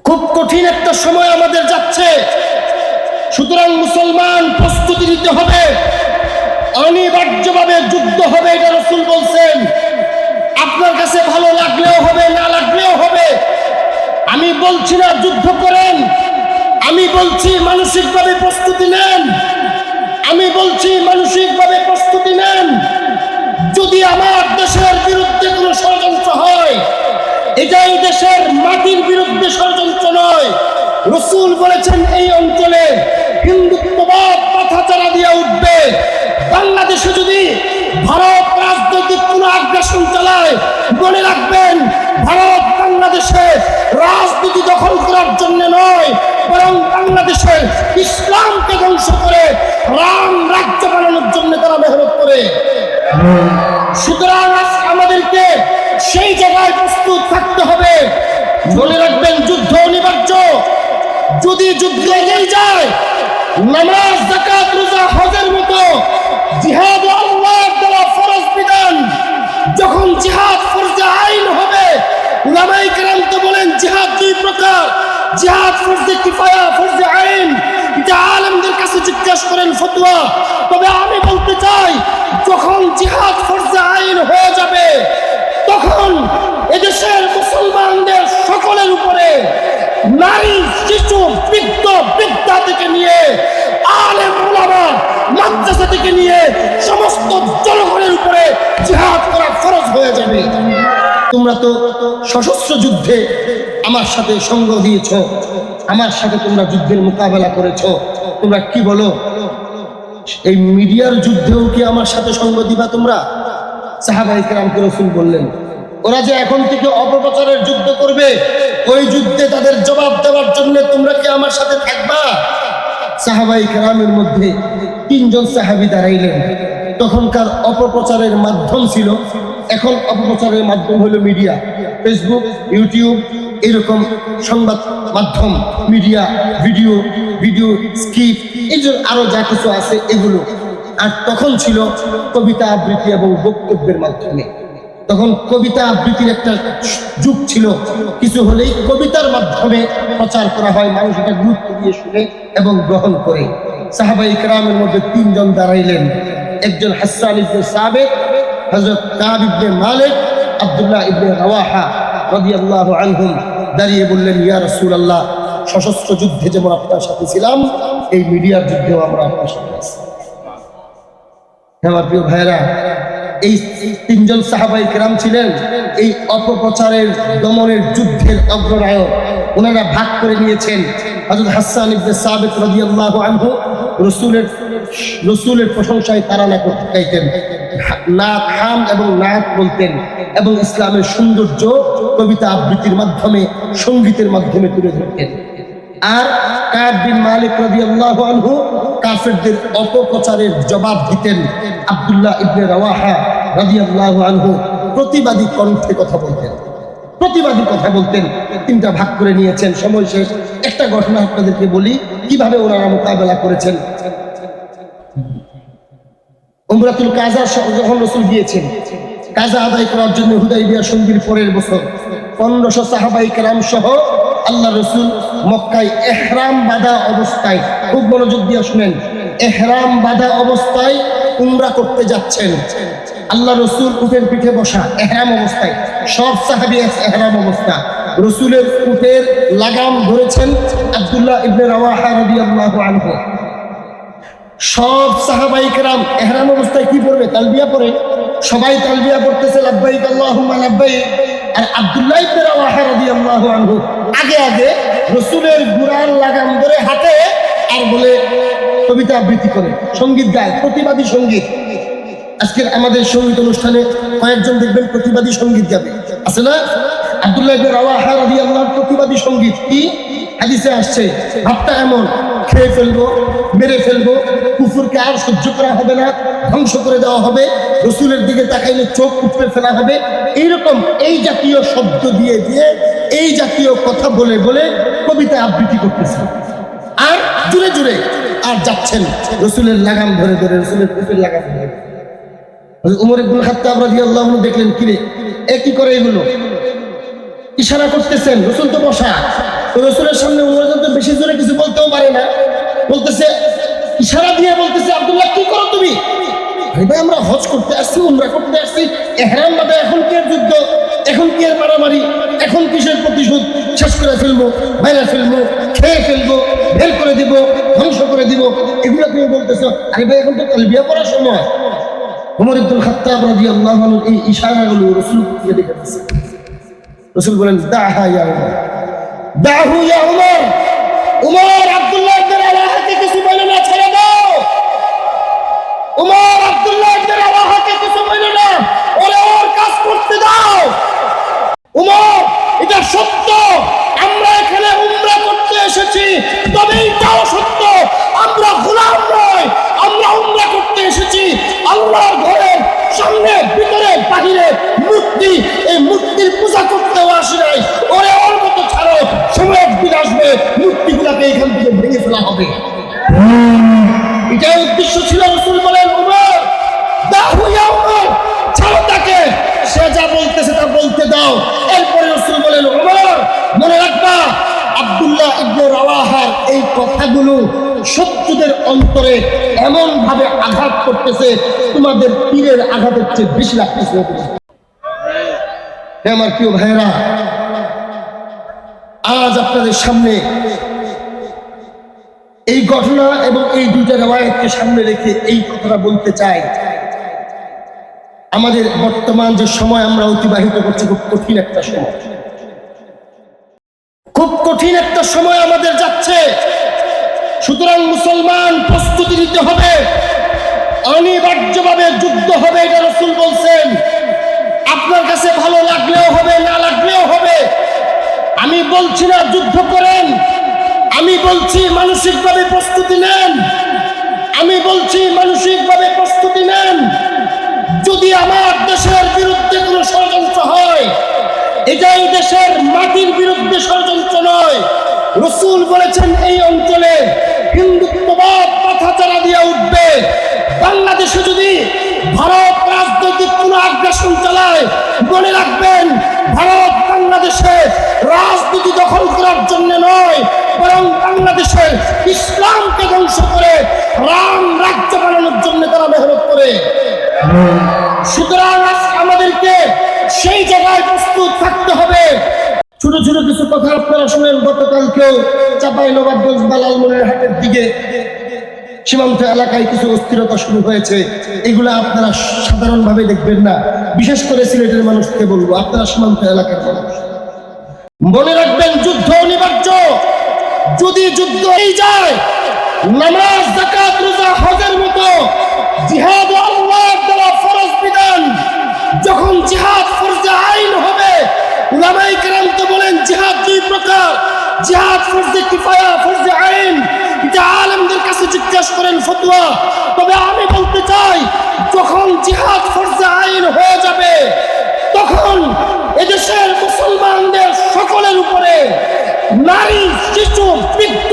খুব কঠিন একটা সময় আমাদের যাচ্ছে। সুতরাং মুসলমান প্রস্তুতি নিতে হবে, অনিবার্যভাবে যুদ্ধ হবে, এটা রাসূল বলছেন। আপনার কাছে ভালো লাগলেও হবে, না লাগলেও হবে। আমি বলছি না যুদ্ধ করেন, আমি বলছি মানসিকভাবে প্রস্তুতি নেন। আমি বলছি মানসিকভাবে প্রস্তুতি নেন। যদি আমার দেশের বিরুদ্ধে কোনো ষড়যন্ত্র হয়, এটাই দেশের মাটির বিরুদ্ধে ষড়যন্ত্র নয়। রাসূল বলেছেন এই অঞ্চলে হিন্দুত্ববাদ মাথাচাড়া দিয়ে উঠবে। বাংলাদেশে যদি ভারত রাজনৈতিক কোনো আগ্রাসন চালায়, মনে রাখবেন ভারত বাংলাদেশে রাজনীতি দখল করার জন্য নয়, বরং বাংলাদেশের ইসলামকে ধ্বংস করে রাম রাজ্য বানানোর জন্য তারা মেহনত করে। সুতরাং আমাদেরকে সেই জায়গায় প্রস্তুত থাকতে হবে। মনে রাখবেন যুদ্ধ অনিবার্য। যদি যুদ্ধ এগিয়ে যায়, নামাজ যাকাত রোজা হজের মতো জিহাদ আল্লাহর দেওয়া ফরজ বিধান যখন জিহাদ ফরজে আইন হবে, উলামায়ে কেরাম তো বলেন জিহাদ দুই প্রকার, জিহাদ ফরজে কিফায়া, ফরজে আইন। এটা আলেমদের কাছে জিজ্ঞাসা করেন ফতোয়া। তবে আমি বলতে চাই, যখন জিহাদ ফরজে আইন হয়ে যাবে, তখন এদেশের মুসলমানদের সকলের উপরে, নারী শিশু বৃদ্ধ বৃদ্ধা থেকে নিয়ে আলেম উলামা মাদ্রাসা থেকে নিয়ে সমস্ত জনগণের উপরে জিহাদ করা ফরজ হয়ে যাবে। তোমরা তো সশস্ত্র যুদ্ধে আমার সাথে সঙ্গ দিয়েছ, আমার সাথে তোমরা যুদ্ধের মোকাবেলা করেছ। তোমরা কি বলো, এই মিডিয়ার যুদ্ধেও কি আমার সাথে সঙ্গ দিবা তোমরা? সাহাবায়ে কেরামকে রাসূল বললেন, ওরা যে এখন থেকে অপপ্রচারের যুদ্ধ করবে, ওই যুদ্ধে তাদের জবাব দেওয়ার জন্য তোমরা কি আমার সাথে থাকবা? সাহাবায়ে কেরামের মধ্যে 3 জন সাহাবী দাঁড়াইলেন। তখনকার অপপ্রচারের মাধ্যম ছিল, এখন অপপ্রচারের মাধ্যম হলো মিডিয়া, ফেসবুক, ইউটিউব, এরকম সংবাদ মাধ্যম, মিডিয়া, ভিডিও স্কিপ, এই যে আরো যা কিছু আছে এগুলো। আর তখন ছিল কবিতা আবৃত্তি এবং বক্তব্যের মাধ্যমে। তখন কবিতা আবৃত্তির একটা যুগ ছিল, কিছু হলেই কবিতার মাধ্যমে প্রচার করা হয়, মানুষ এটা গুরুত্ব দিয়ে শুনে এবং গ্রহণ করে। সাহাবায়ে কেরামের মধ্যে 3 জন দাঁড়াইলেন। একজন হাসান ইবনে সাবিত, হযরত কাব ইবনে মালিক, আব্দুল্লাহ ইবনে রাওয়াহা রাদিয়াল্লাহু আনহুম দাঁড়িয়ে বললেন, ইয়া রাসূলুল্লাহ, সশস্ত্র যুদ্ধে যেমন আপনার সাথে ছিলাম, এই মিডিয়ার যুদ্ধেও আমরা আপনার সাথে আছি। আমার প্রিয় ভাইরা, এই 3 জন সাহাবায়ে কেরাম ছিলেন এই অপপ্রচারের দমনের যুদ্ধের অগ্রনায়ক। ওনারা ভাগ করে নিয়েছেন। হযরত হাসান ইবনে সাবিত রাদিয়াল্লাহু আনহু রাসূলের প্রশংসায় তারানা করতে চাইতেন, নাত হাম এবং নাত বলতেন, এবং ইসলামের সৌন্দর্য কবিতা আবৃত্তির মাধ্যমে, সঙ্গীতের মাধ্যমে তুলে ধরতেন। আর কাব বিন মালিক রাদিয়াল্লাহু আনহু কাফেরদের অপপ্রচারের জবাব দিতেন। আব্দুল্লাহ ইবনে রাওয়াহা রাদিয়াল্লাহু আনহু প্রতিবাদী কণ্ঠে কথা বলতেন, প্রতিবাদী কথা বলতেন। 3টা ভাগ করে নিয়েছেন। সময় শেষ। একটা ঘটনা আপনাদেরকে বলি, কিভাবে ওনারা মোকাবেলা করেছেন। উমরাতুল কাজা যখন রাসূল গিয়েছেন কাজা আদায় করার জন্য, হুদাইবিয়া সন্ধির পরের বছর 1500 সাহাবায়ে কেরাম সহ আল্লাহ রাসূল মক্কায় ইহরাম বাঁধা অবস্থায়, খুব মনোযোগ দিয়ে শুনেন, ইহরাম বাঁধা অবস্থায় উমরা করতে যাচ্ছেন। আল্লাহ রাসূল উটের পিঠে বসা, ইহরাম অবস্থায়, সব সাহাবী ইহরাম অবস্থা। রাসূলের উটের লাগাম ধরেছেন আব্দুল্লাহ ইবনে রাওয়াহা রাদিয়াল্লাহু আনহু। সব সাহাবায়ে কেরাম ইহরাম অবস্থায় কি পড়বে? তালবিয়া পড়ে। সবাই তালবিয়া পড়তেছে, লাব্বাইক আল্লাহুম্মা লাব্বাইক। আর আব্দুল্লাহ ইবনে রাওয়াহা রাদিয়াল্লাহু আনহু আগে আগে রাসূলের ঘোড়ার লাগাম ধরে হাতে, আর বলে কবিতা আবৃত্তি করে, সঙ্গীত গায়, প্রতিবাদী সঙ্গীত। আজকের আমাদের সঙ্গীত অনুষ্ঠানে কয়েকজন দেখবেন প্রতিবাদী সঙ্গীত গাবে, আছে না? আব্দুল্লাহ ইবনে রাওয়াহা রাদিয়াল্লাহু প্রতিবাদী সঙ্গীত কি? হাদিসে আসছে, ভাবটা এমন, খেয়ে ফেলবো, মেরে ফেলবো, কুফরকে আর সহ্য করা হবে না, ধ্বংস করে দেওয়া হবে, রাসূলের দিকে তাকাইলে চোখ উপড়ে ফেলা হবে, এইরকম এই জাতীয় শব্দ দিয়ে দিয়ে, এই জাতীয় কথা বলে বলে কবিতা আবৃত্তি করতেছে। আর জুড়ে জুড়ে আর যাচ্ছেন রাসূলের লাগাম ধরে ধরে, রাসূলের উটের লাগাম ধরে। উমর ইবনে খাত্তাব রাদিয়াল্লাহু আনহু দেখলেন, কিরে এ কি করে এগুলো? ইশারা করতেছেন, রাসূল তো বসা, তো রসুলের সামনে উমর তো বেশি জোরে কিছু বলতেও পারে না, বলতেছে ইশারা দিয়ে বলতেছে, আব্দুল্লাহ কি করো তুমি? আরে ভাই আমরা হজ করতে আসছি, উমরা করতে আসছি, এহরাম বাদে এখন কি এর যুদ্ধ, এখন কি এর মারামারি, এখন কিসের প্রতিশোধ? শেষ করে ফেলবো, বাইরে ফেলবো, খেয়ে ফেলবো, বের করে দিব, ধ্বংস করে দিব, এগুলো তুমি বলতেছো? আরে ভাই এখন তো তালবিয়া পড়ার সময়। ওমর ইবনুল খাত্তাব রাদিয়াল্লাহু আনহু এই ইশারাগুলো রাসূলকে দেখে দিয়েছে। রাসূল বলেন দাহা ইয়া উমর, দাহু ইয়া উমর, উমর আব্দুল্লাহ ইবনে রাওয়াহাকে কিছু বলে না, ছেড়ে দাও। উমর আব্দুল্লাহ ইবনে রাওয়াহাকে কিছু বলে না, ওর কাজ করতে দাও। উমর এটা সত্য, আমরা এখানে উমরা করতে এসেছি, তবে এটাও সত্য আমরা গোলাম নয়, আমরা উমরা করতে এসেছি আল্লাহর ঘরের সামনে, ভিতরে, বাহিরে মূর্তি, এই মূর্তির পূজা করতেও আসি নাই। ওর মতো ছাড়ো, সময় একদিন আসবে মূর্তিগুলাকে এখান থেকে ভেঙে ফেলা হবে। এটাই উদ্দেশ্য ছিল। রাসূল বলেন উমর দাহু ইয়া উমর, ছাড়ো তাকে, সে যা বলতেছে তা বলতে দাও। এরপরে রাসূল বলেন উমর মনে রাখবা, আব্দুল্লাহ ইবনে রাওয়াহার এই কথাগুলো শত্রুদের অন্তরে এমন ভাবে আঘাত করতেছে, তোমাদের তীরের আঘাতের চেয়ে বেশি লাগতেছে। হে আমার প্রিয় ভাইরা, আজ আপনাদের সামনে এই ঘটনা এবং এই দুইটা রিওয়ায়াতকে সামনে রেখে এই কথাটা বলতে চাই, আমাদের বর্তমান যে সময় আমরা অতিবাহিত করছি খুব কঠিন একটা সময়, খুব কঠিন একটা সময় আমাদের যাচ্ছে। সুতরাং মুসলমান প্রস্তুতি নিতে হবে, অনিবার্যভাবে যুদ্ধ হবে, এটা রাসূল বলছেন। আপনার কাছে ভালো লাগলেও হবে, না লাগলেও হবে। আমি বলছি না যুদ্ধ করেন, আমি বলছি মানসিকভাবে প্রস্তুতি নেন, আমি বলছি মানসিকভাবে প্রস্তুতি নেন। যদি আমার দেশের বিরুদ্ধে কোনো ষড়যন্ত্র হয়, এটাই দেশের মাটির বিরুদ্ধে ষড়যন্ত্র নয়। রাসূল বলেছেন এই অঞ্চলে হিন্দুত্ববাদ মাথাচাড়া দিয়ে উঠবে। বাংলাদেশে যদি ভারত রাজনৈতিক কোনো আগ্রাসন চালায়, মনে রাখবেন ভারত বাংলাদেশে রাজনীতি দখল করার জন্য নয়, বরং বাংলাদেশের ইসলামকে ধ্বংস করে রাম রাজ্য বানানোর জন্য তারা মেহনত করে। সুতরাং আমাদেরকে সেই জায়গায় প্রস্তুত থাকতে হবে। ছোট ছোট কিছু কথা আপনারা শুনেন, গতকালকেও চাঁপাইনবাবগঞ্জ বা লালমনিরহাটের দিকে সীমান্ত এলাকায় কিছু অস্থিরতা শুরু হয়েছে। এগুলো আপনারা সাধারণভাবে দেখবেন না, বিশেষ করে সিলেটের মানুষকে বলবো, আপনারা সীমান্ত এলাকার মানুষ মনে রাখবেন যুদ্ধ অনিবার্য। যদি যুদ্ধ এই যায়, নামাজ যাকাত রোজা হজের মতো জিহাদ আল্লাহর দেওয়া ফরজ বিধান, যখন জিহাদ ফরজে আইন হবে, উলামায়ে কেরাম তো বলেন জিহাদ দুই প্রকার, জিহাদ ফরজে কিফায়া, ফরজে আইন। এটা আলেমদের কাছে জিজ্ঞাসা করেন ফতোয়া। তবে আমি বলতে চাই, যখন জিহাদ ফরজে আইন হয়ে যাবে, তখন এদেশের মুসলমানদের সকলের উপরে, নারী, শিশু, বৃদ্ধ,